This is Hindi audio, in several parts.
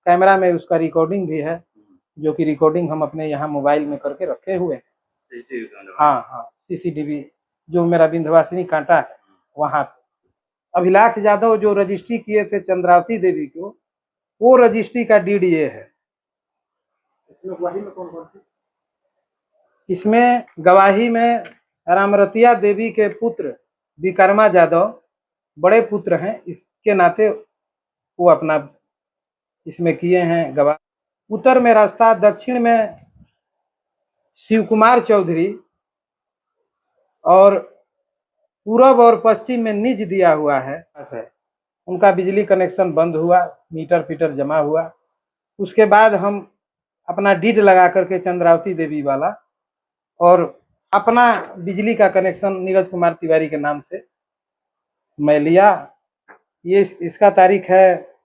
कैमरा में उसका रिकॉर्डिंग भी है, जो कि रिकॉर्डिंग हम अपने यहाँ मोबाइल में करके रखे हुए हैं। CCTV camera. हाँ हाँ, सीसीटीवी जो मेरा विंध्यवासिनी कांटा है वहाँ पे। अभिलाष यादव जो रजिस्ट्री किए थे चंद्रावती देवी को, वो रजिस्ट्री का डीड ये है। इसमें गवाही में कौन कौन थी? इसमें गवाही में रामरतिया देवी के पुत्र विकर्मा यादव बड़े पुत्र हैं, इसके नाते वो अपना इसमें किए हैं गवाह। उत्तर में रास्ता, दक्षिण में शिव कुमार चौधरी और पूरब और पश्चिम में निज दिया हुआ है। उनका बिजली कनेक्शन बंद हुआ, मीटर फीटर जमा हुआ। उसके बाद हम अपना डीड लगा करके चंद्रावती देवी वाला और अपना बिजली का कनेक्शन नीरज कुमार तिवारी के नाम से मैं लिया। ये इसका तारीख है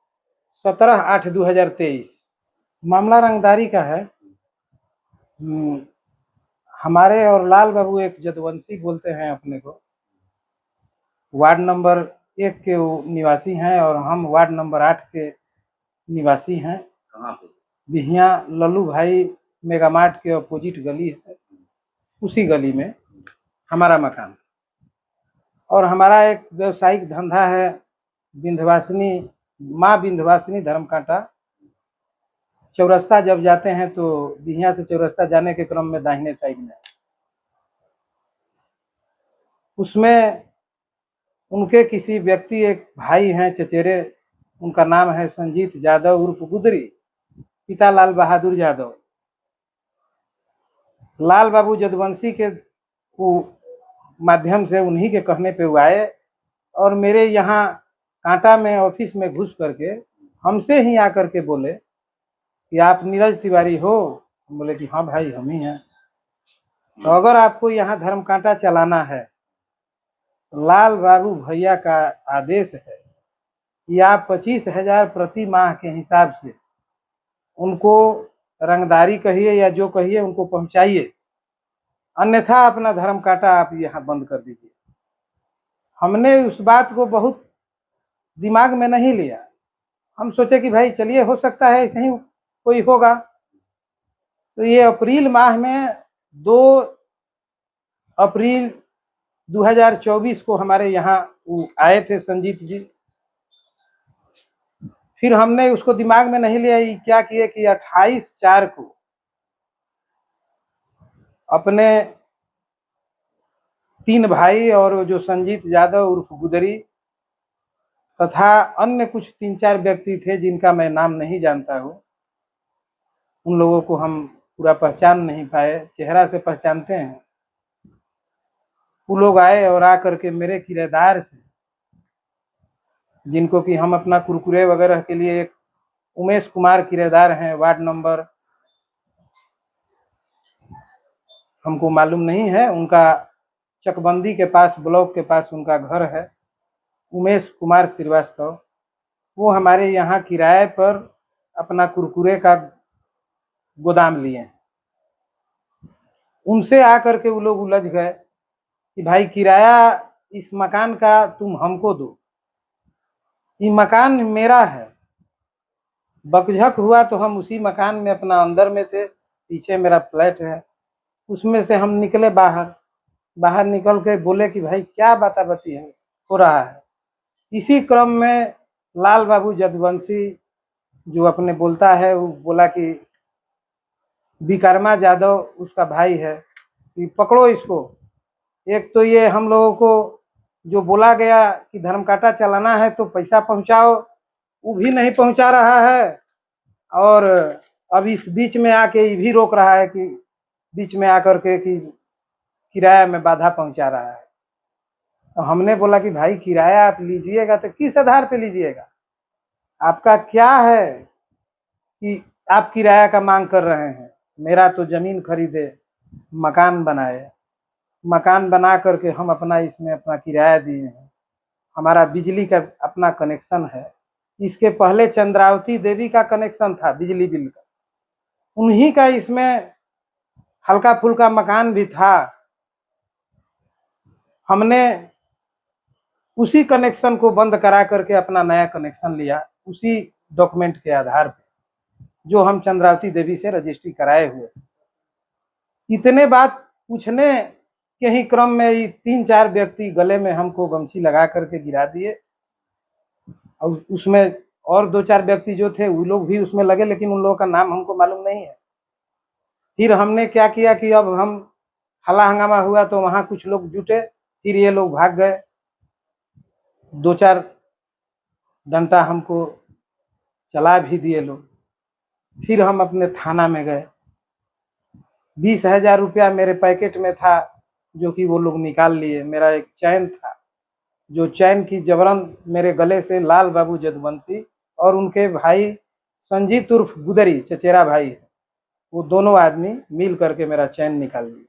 17/8/2023। मामला रंगदारी का है। हमारे और लाल बाबू एक जदवंशी बोलते हैं अपने को, वार्ड नंबर 1 के वो निवासी हैं और हम वार्ड नंबर 8 के निवासी हैं। कहाँ पे? बिहिया लल्लू भाई मेगा मार्ट के अपोजिट गली है, उसी गली में हमारा मकान। और हमारा एक व्यावसायिक धंधा है विंध्यवासिनी, माँ विंध्यवासिनी धर्म कांटा। चौरस्ता जब जाते हैं तो बिहिया से चौरस्ता जाने के क्रम में दाहिने साइड में, उसमें उनके किसी व्यक्ति, एक भाई हैं चचेरे, उनका नाम है संजीत यादव उर्फ गुदरी, पिता लाल बहादुर यादव। लाल बाबू जदवंशी के माध्यम से उन्हीं के कहने पे वो आए और मेरे यहाँ कांटा में ऑफिस में घुस करके हमसे ही आकर के बोले कि आप नीरज तिवारी हो? बोले कि हाँ भाई हम ही हैं। तो अगर आपको यहाँ धर्म कांटा चलाना है, लाल बाबू भैया का आदेश है कि आप 25,000 प्रति माह के हिसाब से उनको रंगदारी कहिए या जो कहिए उनको पहुंचाइए, अन्यथा अपना धर्म कांटा आप यहाँ बंद कर दीजिए। हमने उस बात को बहुत दिमाग में नहीं लिया। हम सोचे कि भाई चलिए हो सकता है ऐसे ही कोई होगा। तो ये अप्रैल माह में 2 अप्रैल 2024 को हमारे यहाँ आए थे संजीत जी। फिर हमने उसको दिमाग में नहीं लिया, क्या किए कि 28/4 को अपने 3 भाई और जो संजीत यादव उर्फ गुदरी तथा अन्य कुछ 3-4 व्यक्ति थे जिनका मैं नाम नहीं जानता हूँ, उन लोगों को हम पूरा पहचान नहीं पाए, चेहरा से पहचानते हैं। वो लोग आए और आकर के मेरे किराएदार से, जिनको कि हम अपना कुरकुरे वगैरह के लिए, एक उमेश कुमार किराएदार हैं, वार्ड नंबर हमको मालूम नहीं है, उनका चकबंदी के पास, ब्लॉक के पास उनका घर है, उमेश कुमार श्रीवास्तव। वो हमारे यहाँ किराए पर अपना कुरकुरे का गोदाम लिए हैं। उनसे आकर के वो लोग उलझ गए कि भाई किराया इस मकान का तुम हमको दो, ये मकान मेरा है। बकझक हुआ तो हम उसी मकान में अपना अंदर में थे, पीछे मेरा फ्लैट है, उसमें से हम निकले बाहर निकल के बोले कि भाई क्या बाताबती है हो रहा है। इसी क्रम में लाल बाबू जदवंशी जो अपने बोलता है, वो बोला कि विकर्मा यादव उसका भाई है कि पकड़ो इसको। एक तो ये हम लोगों को जो बोला गया कि धर्म कांटा चलाना है तो पैसा पहुंचाओ, वो भी नहीं पहुंचा रहा है, और अब इस बीच में आके ये भी रोक रहा है कि बीच में आकर के कि किराया में बाधा पहुंचा रहा है। तो हमने बोला कि भाई किराया आप लीजिएगा तो किस आधार पे लीजिएगा? आपका क्या है कि आप किराया का मांग कर रहे हैं? मेरा तो जमीन खरीदे, मकान बनाए, मकान बना करके हम अपना इसमें अपना किराया दिए हैं, हमारा बिजली का अपना कनेक्शन है। इसके पहले चंद्रावती देवी का कनेक्शन था बिजली बिल का, उन्हीं का इसमें हल्का फुल्का मकान भी था। हमने उसी कनेक्शन को बंद करा करके अपना नया कनेक्शन लिया, उसी डॉक्यूमेंट के आधार पर। जो हम चंद्रावती देवी से रजिस्ट्री कराए हुए। इतने बात पूछने के ही क्रम में ही 3-4 व्यक्ति गले में हमको गमछी लगा करके गिरा दिए, और उसमें और 2-4 व्यक्ति जो थे वो लोग भी उसमें लगे, लेकिन उन लोगों का नाम हमको मालूम नहीं है। फिर हमने क्या किया कि अब हम हल्ला हंगामा हुआ तो वहां कुछ लोग जुटे, फिर ये लोग भाग गए। 2-4 डंडा हमको चला भी दिए लोग। फिर हम अपने थाना में गए। 20,000 रुपया मेरे पैकेट में था, जो कि वो लोग निकाल लिए। मेरा एक चैन था, जो चैन की जबरन मेरे गले से लाल बाबू जदवंशी और उनके भाई संजीत उर्फ गुदरी, चचेरा भाई है, वो दोनों आदमी मिल करके मेरा चैन निकाल लिए।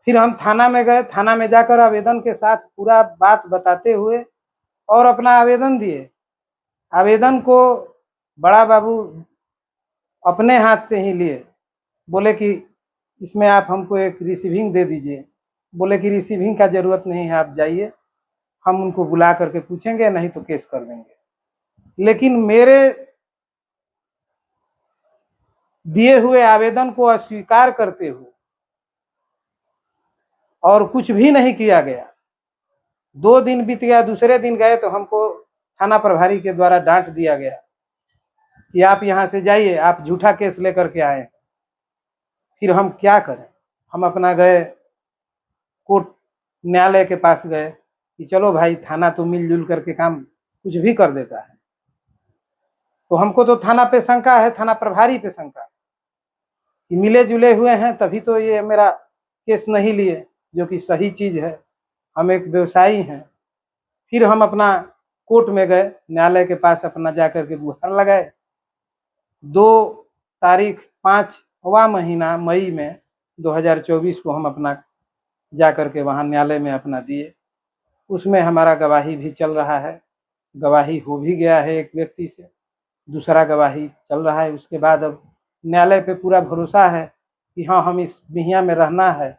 फिर हम थाना में गए। थाना में जाकर आवेदन के साथ पूरा बात बताते हुए और अपना आवेदन दिए। आवेदन को बड़ा बाबू अपने हाथ से ही लिए। बोले कि इसमें आप हमको एक रिसीविंग दे दीजिए। बोले कि रिसीविंग का जरूरत नहीं है, आप जाइए, हम उनको बुला करके पूछेंगे, नहीं तो केस कर देंगे। लेकिन मेरे दिए हुए आवेदन को अस्वीकार करते हुए और कुछ भी नहीं किया गया। 2 दिन बीत गया, दूसरे दिन गए तो हमको थाना प्रभारी के द्वारा डांट दिया गया कि आप यहाँ से जाइए, आप झूठा केस लेकर के आए। फिर हम क्या करें? हम अपना गए कोर्ट, न्यायालय के पास गए कि चलो भाई, थाना तो मिलजुल करके काम कुछ भी कर देता है। तो हमको तो थाना पे शंका है, थाना प्रभारी पे शंका है कि मिले जुले हुए हैं तभी तो ये मेरा केस नहीं लिए, जो कि सही चीज है। हम एक व्यवसायी हैं। फिर हम अपना कोर्ट में गए, न्यायालय के पास अपना जाकर के गुहार लगाए। 2 तारीख 5वां महीना मई में 2024 को हम अपना जा करके वहाँ न्यायालय में अपना दिए। उसमें हमारा गवाही भी चल रहा है। गवाही हो भी गया है एक व्यक्ति से, दूसरा गवाही चल रहा है। उसके बाद अब न्यायालय पे पूरा भरोसा है कि हाँ, हम इस बिहिया में रहना है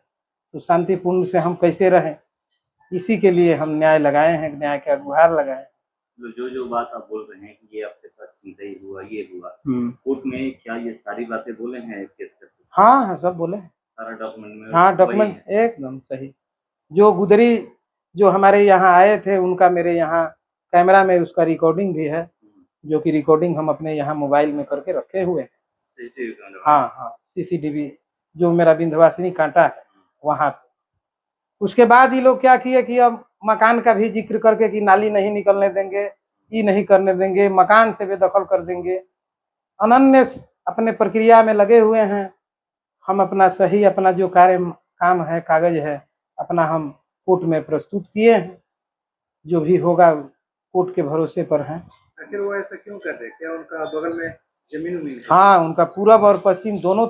तो शांतिपूर्ण से हम कैसे रहें। इसी के लिए हम न्याय लगाए हैं, न्याय का गुहार लगाए। जो जो बात आप बोल रहे हैं कि ये आपके साथ सीधा ही हुआ, ये हुआ, कोर्ट में क्या ये सारी बातें बोले हैं केस करते? हाँ हाँ, सब बोले हैं। सारा डॉक्यूमेंट में? हाँ, डॉक्यूमेंट एकदम सही। जो गुदरी जो हमारे यहाँ आए थे, उनका मेरे यहाँ कैमरा में उसका रिकॉर्डिंग भी है, जो कि रिकॉर्डिंग हम अपने यहाँ मोबाइल में करके रखे हुए हैं। CCTV camera? हाँ हाँ, सीसीटीवी जो मेरा विंध्यवासिनी कांटा है वहाँ पे। उसके बाद ये लोग क्या किए कि अब मकान का भी जिक्र करके कि नाली नहीं निकलने देंगे, ये नहीं करने देंगे, मकान से बेदखल कर देंगे। अनन्य अपने प्रक्रिया में लगे हुए हैं। हम अपना सही, अपना जो काम है, कागज है, अपना हम कोर्ट में प्रस्तुत किए हैं। जो भी होगा कोर्ट के भरोसे पर हैं। आखिर वो ऐसा क्यों कर रहे? क्या उनका बगल में जमीन उमीन? हाँ, उनका पूरब और पश्चिम दोनों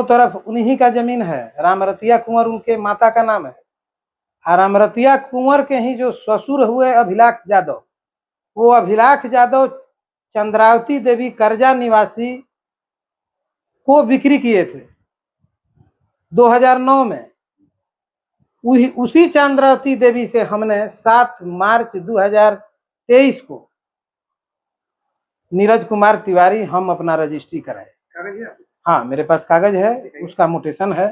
तरफ उन्हीं का जमीन है। रामरतिया कुंवर उनके माता का नाम है। और रामरतिया कुंवर के ही जो ससुर हुए अभिलाष यादव, वो अभिलाष यादव चंद्रावती देवी करजा निवासी को बिक्री किए थे 2009 में। उसी चंद्रावती देवी से हमने 7 मार्च 2023 को नीरज कुमार तिवारी हम अपना रजिस्ट्री कराए। कागज है? हाँ, मेरे पास कागज है, उसका मोटेशन है,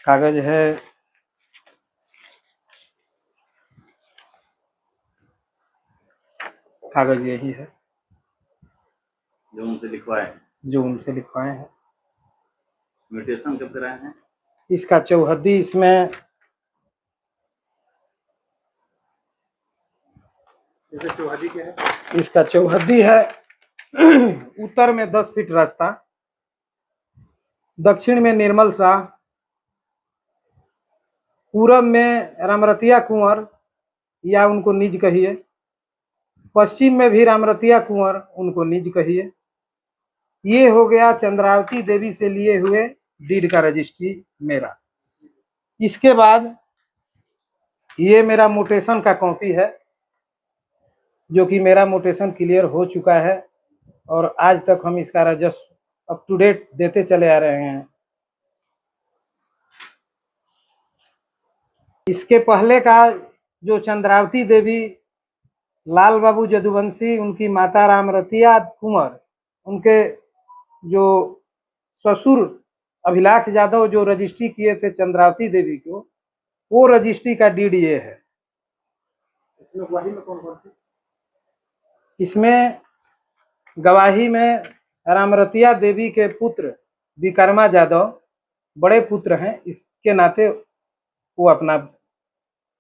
कागज है। कागज यही है जो उनसे लिखवाए हैं? जो उनसे लिखवाए हैं। म्यूटेशन कब कराए हैं? इसका चौहद्दी इसमें जैसे चौहदी क्या है? इसका चौहद्दी है उत्तर में 10 फीट रास्ता, दक्षिण में निर्मल शाह, पूरब में रामरतिया कुंवर या उनको निज कहिए, पश्चिम में भी रामरतिया कुंवर, उनको निज कहिए। ये हो गया चंद्रावती देवी से लिए हुए डीड का रजिस्ट्री मेरा। इसके बाद ये मेरा मोटेशन का कॉपी है, जो कि मेरा मोटेशन क्लियर हो चुका है और आज तक हम इसका राजस्व अप टू डेट देते चले आ रहे हैं। इसके पहले का जो चंद्रावती देवी लाल बाबू जदुवंशी, उनकी माता रामरतिया कुंवर, उनके जो ससुर अभिलाष यादव जो रजिस्ट्री किए थे चंद्रावती देवी को, वो रजिस्ट्री का डीड ये है। इसमें गवाही में कौन कौन थे? इसमें गवाही में रामरतिया देवी के पुत्र विक्रमा यादव बड़े पुत्र हैं, इसके नाते वो अपना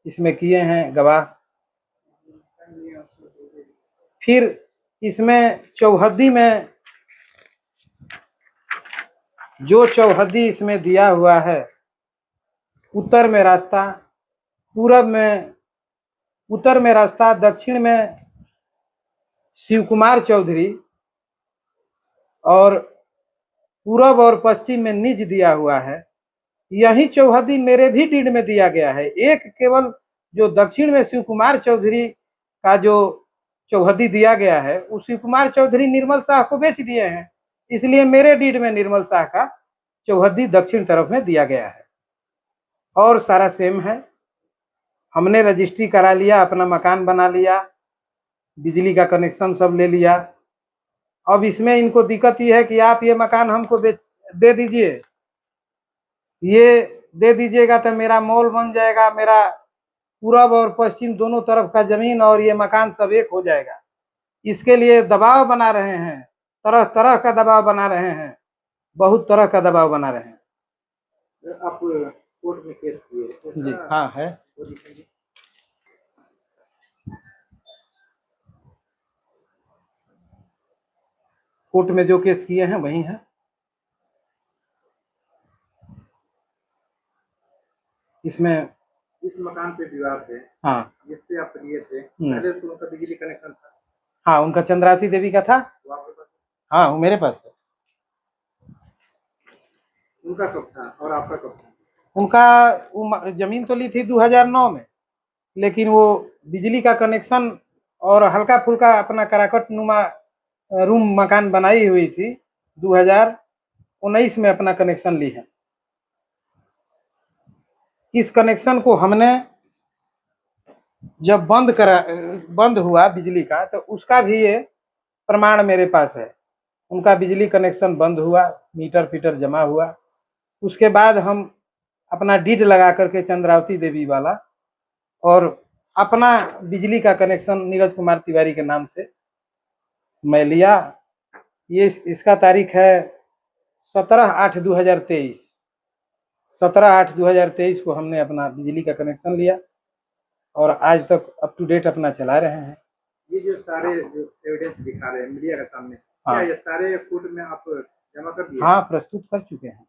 इसमें किए हैं गवाह। फिर इसमें चौहद्दी में जो चौहद्दी इसमें दिया हुआ है, उत्तर में रास्ता, पूरब में उत्तर में रास्ता, दक्षिण में शिव कुमार चौधरी और पूरब और पश्चिम में निज दिया हुआ है। यही चौहद्दी मेरे भी डीड में दिया गया है। एक केवल जो दक्षिण में शिव कुमार चौधरी का जो चौहद्दी दिया गया है, उस शिव कुमार चौधरी निर्मल शाह को बेच दिए हैं, इसलिए मेरे डीड में निर्मल शाह का चौहद्दी दक्षिण तरफ में दिया गया है। और सारा सेम है। हमने रजिस्ट्री करा लिया, अपना मकान बना लिया, बिजली का कनेक्शन सब ले लिया। अब इसमें इनको दिक्कत ये है कि आप ये मकान हमको दे दीजिए, ये दे दीजिएगा तो मेरा मॉल बन जाएगा, मेरा पूरब और पश्चिम दोनों तरफ का जमीन और ये मकान सब एक हो जाएगा। इसके लिए दबाव बना रहे हैं, तरह तरह का दबाव बना रहे हैं, बहुत तरह का दबाव बना रहे हैं। आप कोर्ट में केस किए? जी हाँ है। कोर्ट में जो केस किए हैं वही है। इसमें इस मकान पे विवाद है, हाँ, जिससे आप लिए थे, पहले तो उनका बिजली कनेक्शन था? हाँ, उनका चंद्रावती देवी का था। वो आपके पास? हाँ, वो मेरे पास है। उनका कब था और आपका कब था? उनका जमीन तो ली थी 2009 में, लेकिन वो बिजली का कनेक्शन और हल्का फुल्का अपना कराकट नुमा रूम मकान बनाई हुई थी, 2019 में अपना कनेक्शन ली है। इस कनेक्शन को हमने जब बंद हुआ बिजली का, तो उसका भी ये प्रमाण मेरे पास है। उनका बिजली कनेक्शन बंद हुआ, मीटर फीटर जमा हुआ, उसके बाद हम अपना डीड लगा करके चंद्रावती देवी वाला और अपना बिजली का कनेक्शन नीरज कुमार तिवारी के नाम से मैं लिया। ये इसका तारीख है 17/8/2023। 17/8/2023 को हमने अपना बिजली का कनेक्शन लिया और आज तक अप टू डेट अपना चला रहे हैं। ये जो सारे जो एविडेंस दिखा रहे हैं मीडिया के सामने, हाँ। क्या ये सारे कोर्ट में आप जमा कर दिए? हाँ, प्रस्तुत कर चुके हैं।